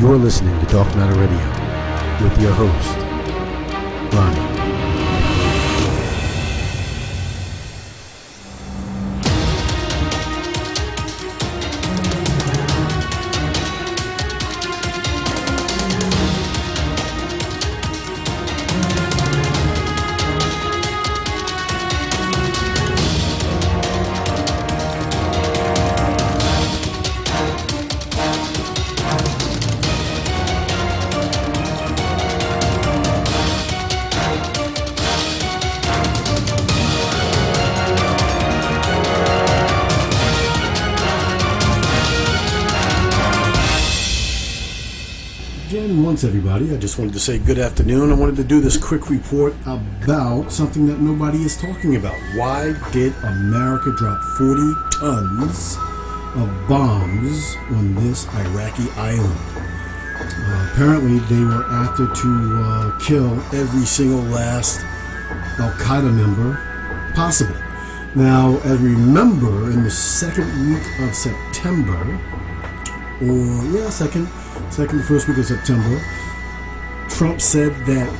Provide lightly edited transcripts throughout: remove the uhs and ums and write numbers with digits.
You're listening to Dark Matter Radio with your host, Ronnie. Everybody, I just wanted to say good afternoon. I wanted to do this quick report about something that nobody is talking about. Why did America drop 40 tons of bombs on this Iraqi island? Apparently they were after to kill every single last Al-Qaeda member possible. Now, as we remember, in the second week of September, the first week of September, Trump said that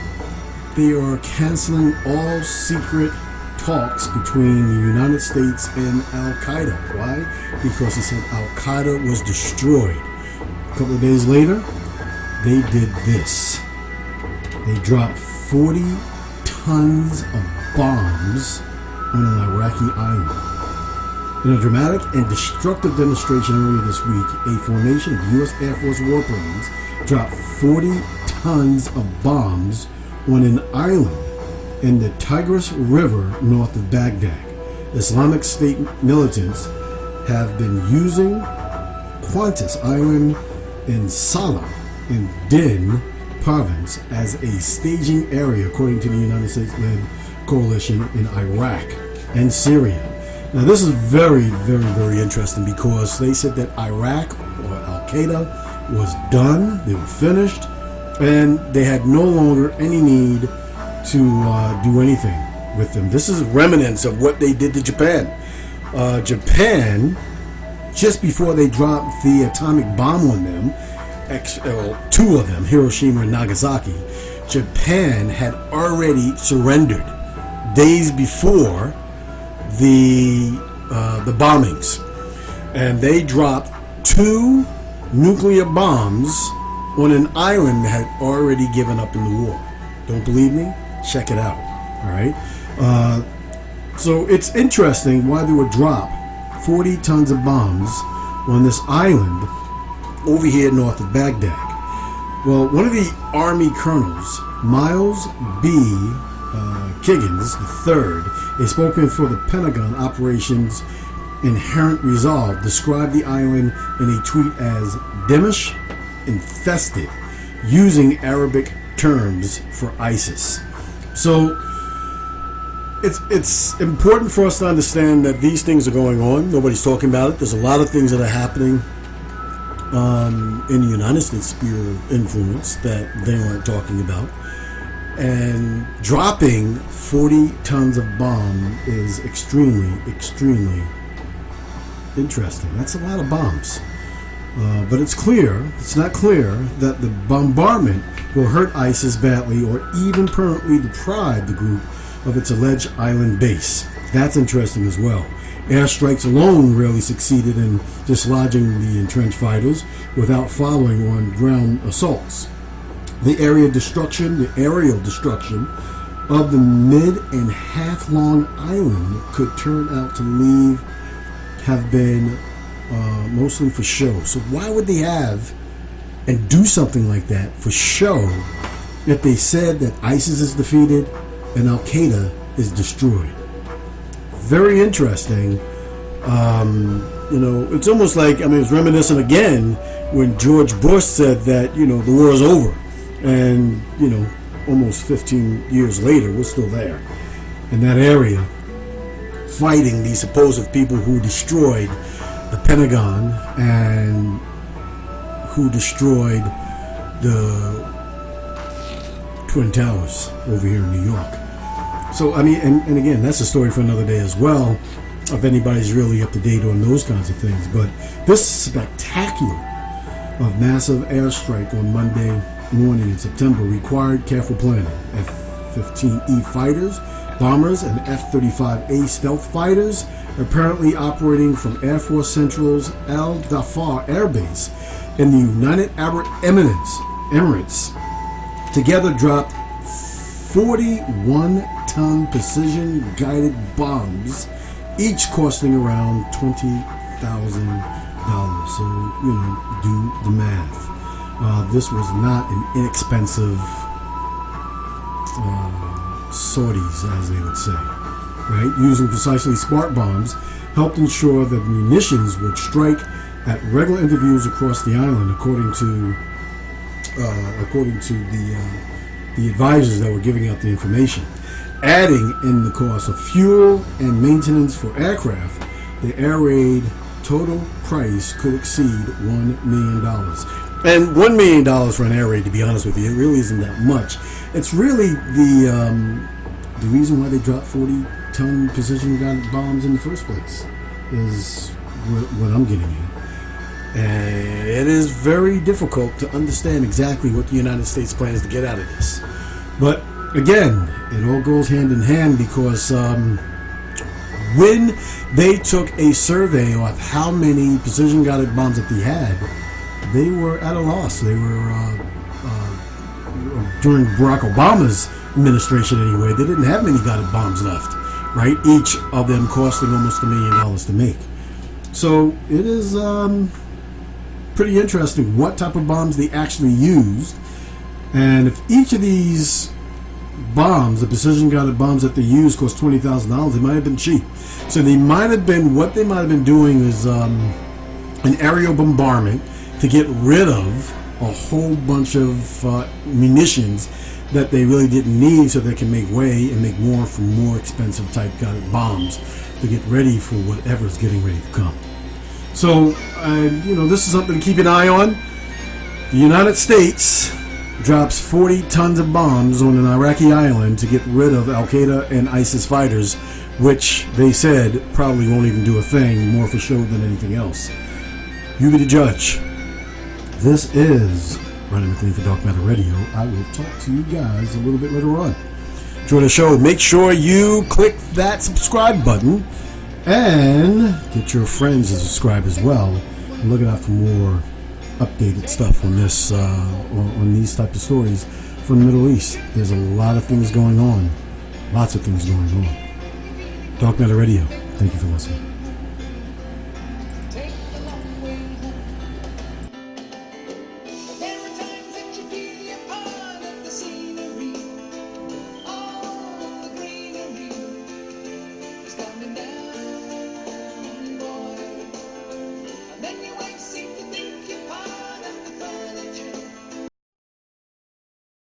they are canceling all secret talks between the United States and Al-Qaeda. Why? Because he said Al-Qaeda was destroyed. A couple of days later, they did this. They dropped 40 tons of bombs on an Iraqi island. In a dramatic and destructive demonstration earlier this week, a formation of U.S. Air Force warplanes dropped 40 tons of bombs on an island in the Tigris River north of Baghdad. Islamic State militants have been using Qantas Island in Salah in Din province as a staging area, according to the United States-led coalition in Iraq and Syria. Now, this is very, very, very interesting because they said that Iraq or Al-Qaeda was done, they were finished, and they had no longer any need to do anything with them. This is remnants of what they did to Japan. Japan, just before they dropped the atomic bomb on them, two of them, Hiroshima and Nagasaki, Japan had already surrendered days before the bombings, and they dropped 2 nuclear bombs on an island that had already given up in the war. Don't believe me? Check it out. All right. So it's interesting why they would drop 40 tons of bombs on this island over here north of Baghdad. Well, one of the Army colonels, Miles B. Kiggins III, a spokesman for the Pentagon Operations Inherent Resolve, described the island in a tweet as Demish infested, using Arabic terms for ISIS. So it's important for us to understand that these things are going on. Nobody's talking about it. There's a lot of things that are happening in the United States sphere of influence that they aren't talking about. And dropping 40 tons of bomb is extremely, extremely interesting. That's a lot of bombs. But it's not clear that the bombardment will hurt ISIS badly or even permanently deprive the group of its alleged island base. That's interesting as well. Airstrikes alone rarely succeeded in dislodging the entrenched fighters without following on ground assaults. The aerial destruction of the mid and half long island could turn out to have been mostly for show. So why would they have and do something like that for show if they said that ISIS is defeated and Al-Qaeda is destroyed? Very interesting. It's almost like, it's reminiscent again when George Bush said that, the war is over. And, almost 15 years later, we're still there in that area fighting these supposed people who destroyed the Pentagon and who destroyed the Twin Towers over here in New York. So, and again, that's a story for another day as well, if anybody's really up to date on those kinds of things. But this spectacular of massive airstrike on Monday morning in September required careful planning. F-15E fighters, bombers, and F-35A stealth fighters, apparently operating from Air Force Central's Al Dhafar Air Base in the United Arab Emirates, together dropped 41-ton precision-guided bombs, each costing around $20,000. So, do the math. This was not an inexpensive sorties, as they would say, right? Using precisely smart bombs helped ensure that munitions would strike at regular intervals across the island, according to the advisors that were giving out the information. Adding in the cost of fuel and maintenance for aircraft, the air raid total price could exceed $1 million. And $1 million for an air raid, to be honest with you, it really isn't that much. It's really the reason why they dropped 40-ton precision-guided bombs in the first place is what I'm getting at. And it is very difficult to understand exactly what the United States plans to get out of this. But again, it all goes hand in hand, because when they took a survey of how many precision-guided bombs that they had, they were at a loss. They were, during Barack Obama's administration anyway, they didn't have many guided bombs left, right? Each of them costing almost $1 million to make. So it is pretty interesting what type of bombs they actually used. And if each of these bombs, the precision-guided bombs that they used, cost $20,000, they might have been cheap. So they might have been, what they might have been doing is an aerial bombardment to get rid of a whole bunch of munitions that they really didn't need, so they can make way and make more from more expensive type guided bombs to get ready for whatever's getting ready to come. So, this is something to keep an eye on. The United States drops 40 tons of bombs on an Iraqi island to get rid of Al-Qaeda and ISIS fighters, which they said probably won't even do a thing, more for show than anything else. You be the judge. This is Ronnie McLean for Dark Matter Radio. I will talk to you guys a little bit later on. Enjoy the show. Make sure you click that subscribe button and get your friends to subscribe as well. And look out for more updated stuff on this, on these type of stories from the Middle East. There's a lot of things going on. Lots of things going on. Dark Matter Radio. Thank you for listening. Coming down.